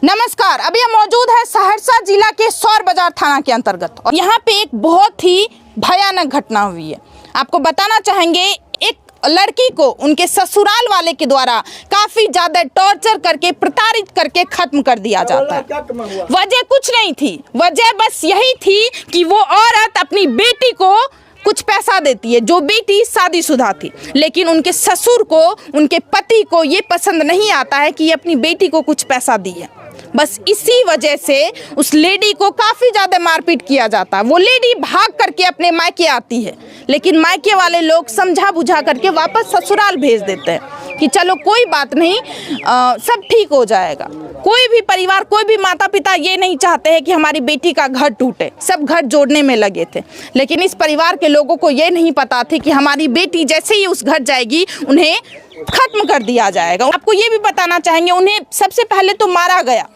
नमस्कार, अभी हम मौजूद है सहरसा जिला के सौर बाजार थाना के अंतर्गत और यहाँ पे एक बहुत ही भयानक घटना हुई है। आपको बताना चाहेंगे, एक लड़की को उनके ससुराल वाले के द्वारा काफी ज्यादा टॉर्चर करके प्रताड़ित करके खत्म कर दिया जाता है। वजह कुछ नहीं थी, वजह बस यही थी कि वो औरत अपनी बेटी को कुछ पैसा देती है, जो बेटी शादीशुदा थी, लेकिन उनके ससुर को, उनके पति को ये पसंद नहीं आता है कि ये अपनी बेटी को कुछ पैसा दी है। बस इसी वजह से उस लेडी को काफ़ी ज़्यादा मारपीट किया जाता है। वो लेडी भाग करके अपने मायके आती है, लेकिन मायके वाले लोग समझा बुझा करके वापस ससुराल भेज देते हैं कि चलो कोई बात नहीं, सब ठीक हो जाएगा। कोई भी परिवार, कोई भी माता पिता ये नहीं चाहते हैं कि हमारी बेटी का घर टूटे, सब घर जोड़ने में लगे थे। लेकिन इस परिवार के लोगों को ये नहीं पता था कि हमारी बेटी जैसे ही उस घर जाएगी उन्हें खत्म कर दिया जाएगा। आपको ये भी बताना चाहेंगे, उन्हें सबसे पहले तो मारा गया,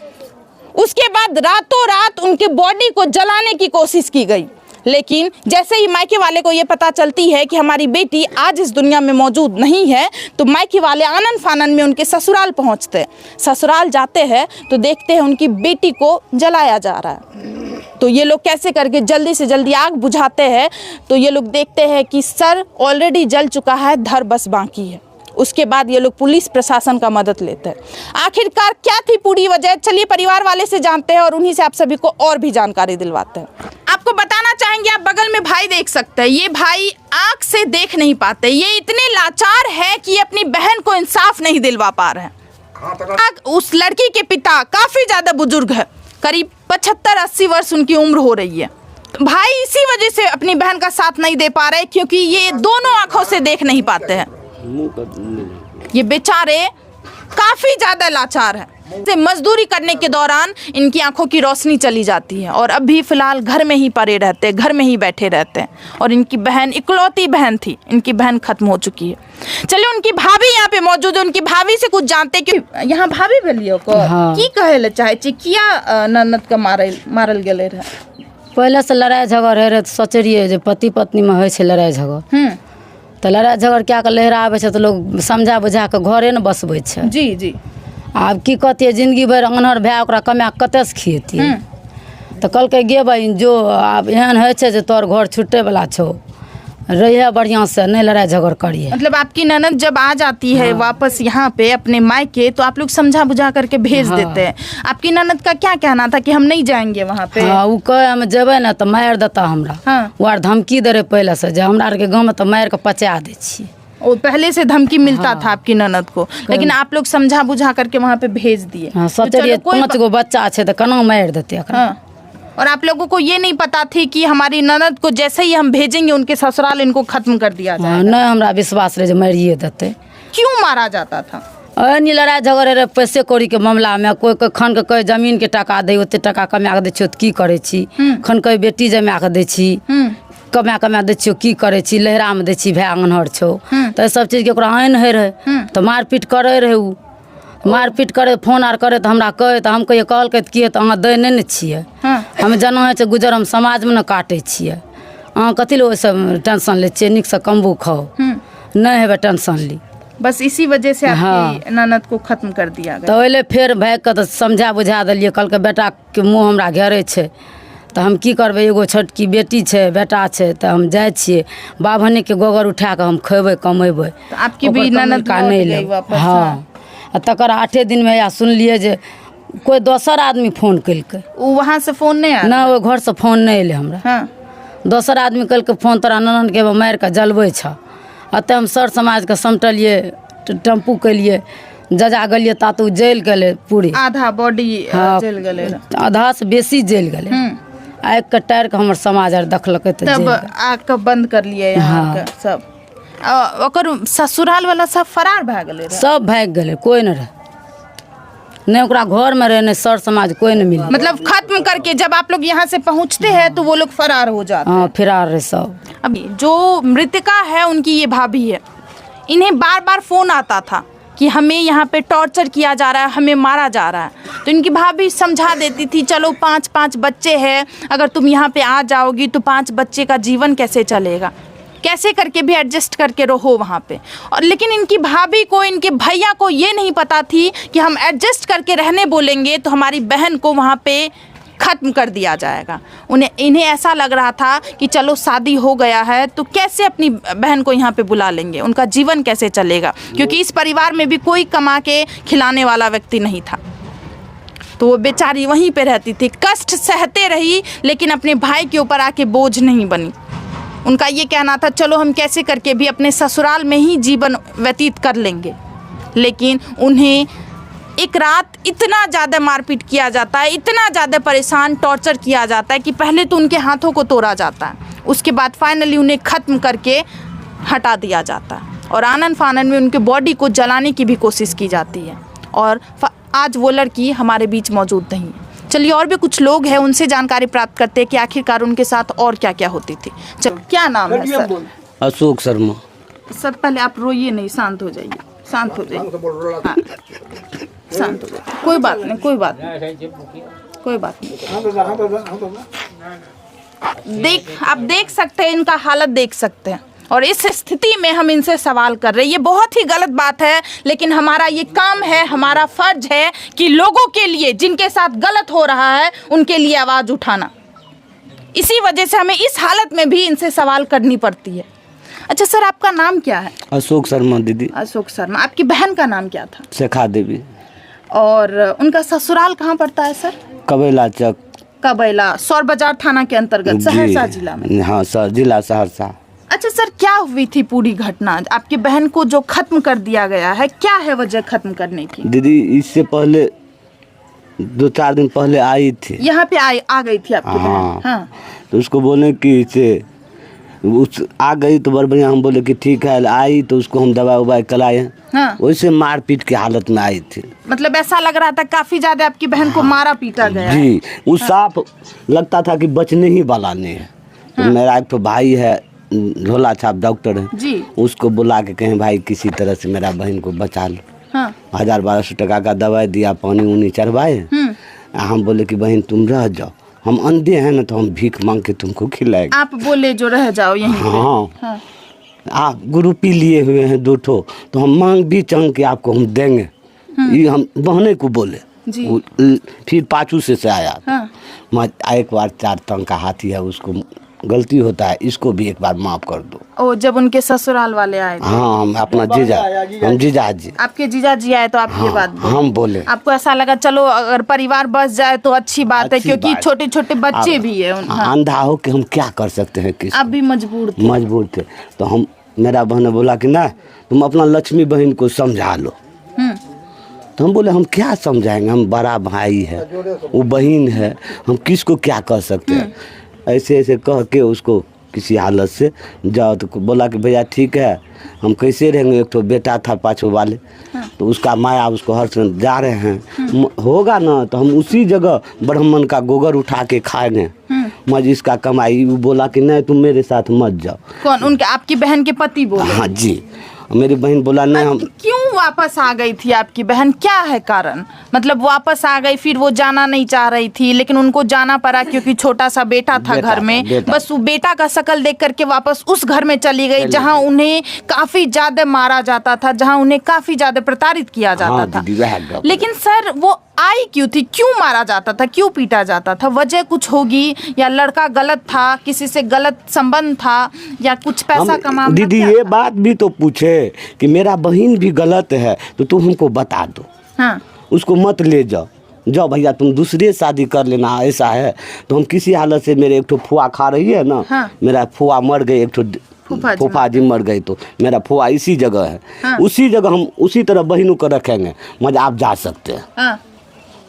उसके बाद रातों रात उनके बॉडी को जलाने की कोशिश की गई। लेकिन जैसे ही मायके वाले को ये पता चलती है कि हमारी बेटी आज इस दुनिया में मौजूद नहीं है, तो मायके वाले आनन फानन में उनके ससुराल पहुंचते हैं। ससुराल जाते हैं तो देखते हैं उनकी बेटी को जलाया जा रहा है। तो ये लोग कैसे करके जल्दी से जल्दी आग बुझाते हैं, तो ये लोग देखते हैं कि सर ऑलरेडी जल चुका है, धर बस बाकी है। उसके बाद ये लोग पुलिस प्रशासन का मदद लेते हैं। आखिरकार क्या थी पूरी वजह, चलिए परिवार वाले से जानते हैं और उन्हीं से आप सभी को और भी जानकारी दिलवाते हैं। आपको बताना चाहेंगे, आप बगल में भाई देख सकते हैं, ये भाई आंख से देख नहीं पाते, ये इतने लाचार है कि अपनी बहन को इंसाफ नहीं दिलवा पा रहे हैं। उस लड़की के पिता काफी ज्यादा बुजुर्ग है, करीब 75-80 वर्ष उनकी उम्र हो रही है। भाई इसी वजह से अपनी बहन का साथ नहीं दे पा रहे, क्योंकि ये दोनों आंखों से देख नहीं पाते हैं। ये बेचारे काफी ज्यादा लाचार हैं। मजदूरी करने के दौरान इनकी आंखों की रोशनी चली जाती है और अभी फिलहाल घर में ही पड़े रहते हैं, घर में ही बैठे रहते हैं। और इनकी बहन इकलौती बहन थी, इनकी बहन खत्म हो चुकी है। चलिए उनकी भाभी यहाँ पे मौजूद है, उनकी भाभी से कुछ जानते कि यहाँ भाभी भेलियो को की कहे ले चाहे किया ननद का मारल गेले रहे। पहले से लड़ाई झगड़ रहे तो सोचे रहिए जे पति पत्नी में होइ छै लड़ाई झगड़, तो लड़ाई झगड़ क्या के लहराबै छै तो लोग समझा बुझा के घरे न बसबै छै। जी जी। आब की कहतियै, जिंदगी भर अंगनहर भए ओकरा कमा के कतऽ से खिएतियै। तो कहलकै गे बहिन जो आब एहन होइ छै जे तोहर घर छुटे वाला छौ, रहिए बढ़िया से, नहीं लड़ाई झगड़ करिए। मतलब आपकी ननद जब आ जाती है वापस यहाँ पे अपने मायके, तो आप लोग समझा बुझा करके भेज देते हैं। आपकी ननद का क्या कहना था कि हम नहीं जाएंगे वहाँ पे? वो कहे हम जेबै ना तो मार देता हमरा। वो धमकी दे रहे पहले से, जे हमरा के गाँव में तो मार के पचा दे छी। वो पहले से धमकी मिलता था आपकी ननद को, लेकिन आप लोग समझा बुझा करके वहाँ पे भेज दिए। सोचे 5 गो बच्चा है तो केना मार देते। और आप लोगों को ये नहीं पता थी कि हमारी ननद को जैसे ही हम भेजेंगे उनके ससुराल इनको खत्म कर दिया जाएगा? नहीं, हमरा विश्वास रहे मारिए देते। क्यों मारा जाता था? नहीं, लड़ाई झगड़े रहे पैसे कौड़ी के मामला में। कोई खन के कहे जमीन के टका दे, ओते टका कमा के दै छियो, की करे छी? खन कहे बेटी जमा के दै छी, कमा दै छियो, की करे छी? लहरा में दै छी, भाय आंगनहर छौ, तो सब चीज के ओकरा आइन है रहे, तो मारपीट करे रहे। उ मारपीट करे, फोन आर करे तो हमरा कहे, तो हम कहिए कहलकै कि तो अहाँ दै नहीं ने छियै। हम जना है गुजर हम समाज में न काटे छियै, अहाँ कथी ले ओइसे टेंशन ले छियै? नीक से कमबू खाओ, नहीं हेबे टेंशन ली। बस इसी वजह से आपकी ननद को खत्म कर दिया गया। तो ओइले फिर भाग के तो समझा बुझा दिलिए। कहलकै बेटा के मुँह हमरा घेरे छै, तो हम की करबै? एगो छोटकी बेटी छै, बेटा छै, तो हम जाइ छियै बाभने के गोबर उठा के हम खेबै कमेबै। तो आपकी भी ननद का नहीं ले वापस? हाँ। तकर 8 दिन में या सुनलिए जे कोई दोसर आदमी फोन कलकै। वहाँ से फोन नहीं आया? ना, वो घर से फोन नहीं एले हमरा। दोसर आदमी कलकै फोन, तोरा ननद के मार के जलबै छ। अतः हम सर समाज के समटलिए, टेम्पू केलिए, जजा गेलिए, तातू जल गेले पूरी, आधा बॉडी जल गेले, आधा से बेसी जल गेले। आग के टायर के हमर समाज आर देखलकै, तब आग के बंद कर लिए यहाँ के सब। ओकर ससुराल वाला सब फरार भाग गेले? सब भाग गेले, कोई न रहे, नहीं ओकरा घर में रहे, नहीं सर समाज कोई न मिले। मतलब खत्म करके जब आप लोग यहाँ से पहुँचते हैं तो वो लोग फरार हो जाते हैं? हाँ, फरार रहे सब। अभी जो मृतका है उनकी ये भाभी है, इन्हें बार बार फोन आता था कि हमें यहाँ पे टॉर्चर किया जा रहा है, हमें मारा जा रहा है। तो इनकी भाभी समझा देती थी, चलो 5-5 बच्चे हैं, अगर तुम यहाँ पे आ जाओगी तो 5 बच्चे का जीवन कैसे चलेगा? कैसे करके भी एडजस्ट करके रहो वहाँ पे। और लेकिन इनकी भाभी को, इनके भैया को ये नहीं पता थी कि हम एडजस्ट करके रहने बोलेंगे तो हमारी बहन को वहाँ पे ख़त्म कर दिया जाएगा। इन्हें ऐसा लग रहा था कि चलो शादी हो गया है तो कैसे अपनी बहन को यहाँ पे बुला लेंगे, उनका जीवन कैसे चलेगा, क्योंकि इस परिवार में भी कोई कमा के खिलाने वाला व्यक्ति नहीं था। तो वो बेचारी वहीं पे रहती थी, कष्ट सहते रही, लेकिन अपने भाई के ऊपर आके बोझ नहीं बनी। उनका ये कहना था चलो हम कैसे करके भी अपने ससुराल में ही जीवन व्यतीत कर लेंगे। लेकिन उन्हें एक रात इतना ज़्यादा मारपीट किया जाता है, इतना ज़्यादा परेशान टॉर्चर किया जाता है कि पहले तो उनके हाथों को तोड़ा जाता है, उसके बाद फाइनली उन्हें ख़त्म करके हटा दिया जाता है और आनन फानन में उनके बॉडी को जलाने की भी कोशिश की जाती है। और आज वो लड़की हमारे बीच मौजूद नहीं है। चलिए और भी कुछ लोग हैं, उनसे जानकारी प्राप्त करते हैं कि आखिरकार उनके साथ और क्या क्या होती थी। चलो, क्या नाम है सर? अशोक शर्मा। सर पहले आप रोइए नहीं, शांत हो जाइए, शांत हो जाइए, हाँ शांत हो जाइए, कोई बात नहीं, कोई बात नहीं, कोई बात नहीं। आप देख सकते हैं, इनका हालत देख सकते हैं। और इस स्थिति में हम इनसे सवाल कर रहे हैं, ये बहुत ही गलत बात है, लेकिन हमारा ये काम है, हमारा फर्ज है कि लोगों के लिए, जिनके साथ गलत हो रहा है, उनके लिए आवाज़ उठाना। इसी वजह से हमें इस हालत में भी इनसे सवाल करनी पड़ती है। अच्छा सर, आपका नाम क्या है? अशोक शर्मा दीदी। अशोक शर्मा। आपकी बहन का नाम क्या था? शेखा देवी। और उनका ससुराल कहाँ पड़ता है सर? कबैला चक, कबैला, सौर बाजार थाना के अंतर्गत, सहरसा जिला में। हाँ सर, जिला सहरसा। अच्छा सर, क्या हुई थी पूरी घटना? आपकी बहन को जो खत्म कर दिया गया है, क्या है वजह खत्म करने की? दीदी इससे पहले 2-4 दिन पहले आई थी यहाँ पे आ गई थी आपकी बहन? हाँ। तो उसको बोले कि इसे उस आ गई तो बड़ बढ़िया, हम बोले कि ठीक है। आई तो उसको हम दवाई उवाई कराए। हाँ। वैसे मारपीट की हालत में आई थी। मतलब ऐसा लग रहा था काफी ज्यादा आपकी बहन को मारा पीटा गया है। जी, वो साफ लगता था कि बचने ही वाला नहीं है। तो मेरा एक तो भाई है, झोला छाप डॉक्टर है जी, उसको बुला के कहें भाई किसी तरह से मेरा बहन को बचा लो। हाँ। 1000-1200 टका का दवाई दिया, पानी उनी चढ़वाए। हम बोले कि बहन तुम रह जाओ, हम अंधे हैं ना, तो हम भीख मांग के तुमको खिलाएंगे। आप बोले जो रह जाओ यहीं पे। हाँ। आप गुरुपी लिए हुए हैं 2 ठो, तो हम मांग भी चांग के आपको हम देंगे। ये हम बहने को बोले जी। फिर पाछू से आया। मैं एक बार 4 टंग का हाथी है, उसको गलती होता है, इसको भी एक बार माफ कर दो। ओ, जब उनके ससुराल वाले आए थे? हाँ, हम अपना जीजा जी, आपके जीजा जी आए तो आपके हाँ, बात बोले। हम बोले आपको ऐसा लगा चलो अगर परिवार बच जाए तो अच्छी बात है, क्योंकि छोटे छोटे बच्चे भी है। हाँ। अंधा हो के हम क्या कर सकते हैं, किस आप भी मजबूर थे। तो हम, मेरा बहन ने बोला कि ना तुम अपना लक्ष्मी बहन को समझा लो। तो हम बोले हम क्या समझाएंगे, हम बड़ा भाई है, वो बहन है, हम किसको क्या कर सकते हैं। ऐसे ऐसे कह के उसको किसी हालत से जाओ। तो बोला कि भैया ठीक है, हम कैसे रहेंगे, एक तो बेटा था पाछू वाले। तो उसका माया उसको हर समय जा रहे हैं, होगा ना तो हम उसी जगह ब्राह्मण का गोबर उठा के खाएंगे, मज इसका कमाई। वो बोला कि नहीं तुम मेरे साथ मत जाओ। कौन? उनके, आपकी बहन के पति बोले? हाँ जी। मेरी बहन बोला नहीं हम। क्यों वापस आ गई थी आपकी बहन, क्या है कारण? मतलब वापस आ गई, फिर वो जाना नहीं चाह रही थी, लेकिन उनको जाना पड़ा क्योंकि छोटा सा बेटा था घर में। बस वो बेटा का शकल देख करके वापस उस घर में चली गई जहां उन्हें काफी ज्यादा मारा जाता था, जहां उन्हें काफी ज्यादा प्रताड़ित किया जाता था। लेकिन सर वो आई क्यों थी, क्यों मारा जाता था, क्यों पीटा जाता था? वजह कुछ होगी, या लड़का गलत था, किसी से गलत संबंध था, या कुछ पैसा कमा? दीदी ये बात भी तो पूछे कि मेरा बहन भी गलत है तो तुम हमको बता दो। हाँ। उसको मत ले जाओ भैया तुम दूसरे शादी कर लेना, ऐसा है। तो हम किसी हालत से, मेरे एक ठो फुआ खा रही है ना। हाँ। मेरा फुआ मर गए, एक ठो फूफा जी मर गई, तो मेरा फुआ इसी जगह है। हाँ। उसी जगह हम उसी तरह बहनों को रखेंगे, मजा आप जा सकते हैं। हाँ।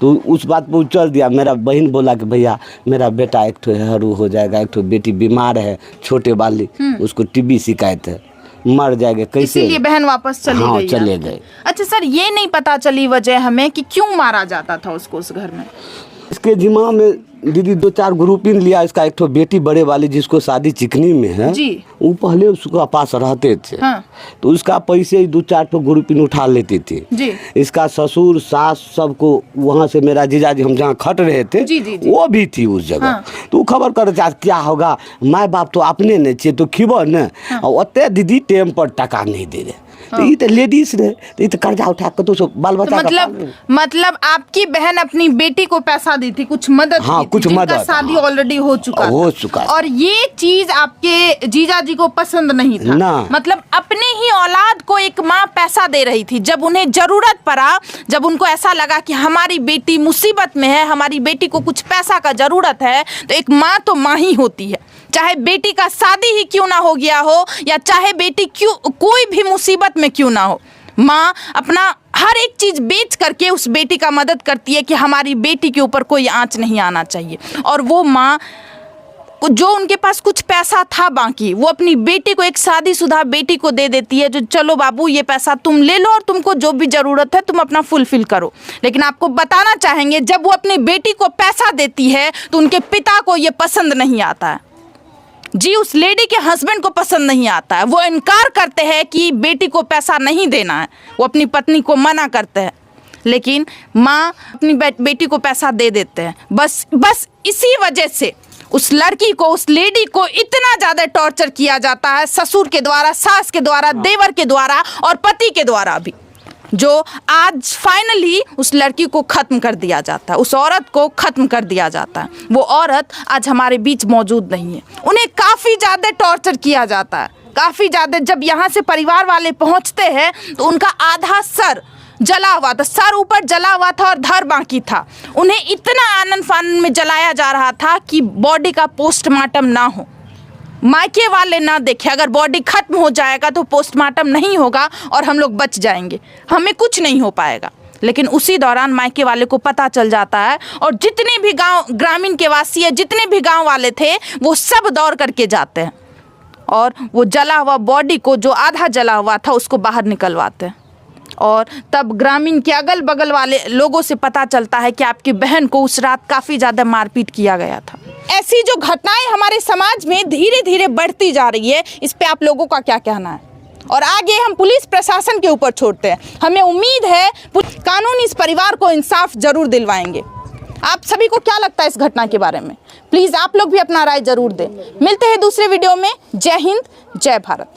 तो उस बात पर चल दिया। मेरा बहन बोला कि भैया मेरा बेटा एक ठो हरू हो जाएगा, एक ठो बेटी बीमार है छोटे वाली, उसको टीबी शिकायत है, मर जाएगा कैसे, इसीलिए बहन वापस चली गई। चले गए। अच्छा सर, ये नहीं पता चली वजह हमें कि क्यों मारा जाता था उसको उस घर में? इसके दिमाग में दीदी 2-4 ग्रुपिंग लिया। इसका एक तो बेटी बड़े वाली जिसको शादी चिकनी में है जी। वो पहले उसका पास रहते थे। हाँ। तो उसका पैसे 2-4 तो ग्रुपिंग उठा लेती थी जी। इसका ससुर सास सबको वहाँ से मेरा जीजाजी हम जहाँ खट रहे थे जी, जी, जी। वो भी थी उस जगह। हाँ। तो वो खबर कर क्या होगा माय बाप तो अपने नहीं चाहिए तो खिबो न। और ओते दीदी टेम पर टका नहीं दे रहे। तो ये तो लेडीज रहे तो ये तो कर्जा उठा कर तो बाल बच्चा मतलब आपकी बहन अपनी बेटी को पैसा दी थी, कुछ मदद हाँ, की थी, कुछ जिनका मदद, शादी हाँ। ऑलरेडी हो चुका था। और ये चीज आपके जीजा जी को पसंद नहीं था ना। मतलब अपने ही औलाद को एक माँ पैसा दे रही थी जब उन्हें जरूरत पड़ा, जब उनको ऐसा लगा कि हमारी बेटी मुसीबत में है, हमारी बेटी को कुछ पैसा का जरूरत है। तो एक माँ तो माँ ही होती है, चाहे बेटी का शादी ही क्यों ना हो गया हो या चाहे बेटी क्यों कोई भी मुसीबत में क्यों ना हो, माँ अपना हर एक चीज बेच करके उस बेटी का मदद करती है कि हमारी बेटी के ऊपर कोई आंच नहीं आना चाहिए। और वो माँ जो उनके पास कुछ पैसा था बाकी वो अपनी बेटी को, एक शादीशुदा बेटी को दे देती है, जो चलो बाबू ये पैसा तुम ले लो और तुमको जो भी जरूरत है तुम अपना फुलफिल करो। लेकिन आपको बताना चाहेंगे जब वो अपनी बेटी को पैसा देती है तो उनके पिता को ये पसंद नहीं आता है जी, उस लेडी के हस्बैंड को पसंद नहीं आता है। वो इनकार करते हैं कि बेटी को पैसा नहीं देना है, वो अपनी पत्नी को मना करते हैं। लेकिन माँ अपनी बेटी को पैसा दे देते हैं। बस इसी वजह से उस लड़की को, उस लेडी को इतना ज़्यादा टॉर्चर किया जाता है ससुर के द्वारा, सास के द्वारा, देवर के द्वारा और पति के द्वारा भी, जो आज फाइनली उस लड़की को ख़त्म कर दिया जाता है, उस औरत को ख़त्म कर दिया जाता है। वो औरत आज हमारे बीच मौजूद नहीं है। उन्हें काफ़ी ज़्यादा टॉर्चर किया जाता है, काफ़ी ज़्यादा। जब यहाँ से परिवार वाले पहुँचते हैं तो उनका आधा सर जला हुआ था, सर ऊपर जला हुआ था और धड़ बाकी था। उन्हें इतना आनन फानन में जलाया जा रहा था कि बॉडी का पोस्टमार्टम ना हो, मायके वाले ना देखे। अगर बॉडी खत्म हो जाएगा तो पोस्टमार्टम नहीं होगा और हम लोग बच जाएंगे, हमें कुछ नहीं हो पाएगा। लेकिन उसी दौरान मायके वाले को पता चल जाता है और जितने भी गांव ग्रामीण के वासी है, जितने भी गांव वाले थे, वो सब दौड़ करके जाते हैं और वो जला हुआ बॉडी को, जो आधा जला हुआ था, उसको बाहर निकलवाते हैं। और तब ग्रामीण के अगल बगल वाले लोगों से पता चलता है कि आपकी बहन को उस रात काफ़ी ज़्यादा मारपीट किया गया था। ऐसी जो घटनाएं हमारे समाज में धीरे धीरे बढ़ती जा रही है, इस पे आप लोगों का क्या कहना है? और आगे हम पुलिस प्रशासन के ऊपर छोड़ते हैं। हमें उम्मीद है कानून इस परिवार को इंसाफ जरूर दिलवाएंगे। आप सभी को क्या लगता है इस घटना के बारे में? प्लीज़ आप लोग भी अपना राय जरूर दें। मिलते हैं दूसरे वीडियो में। जय हिंद, जय भारत।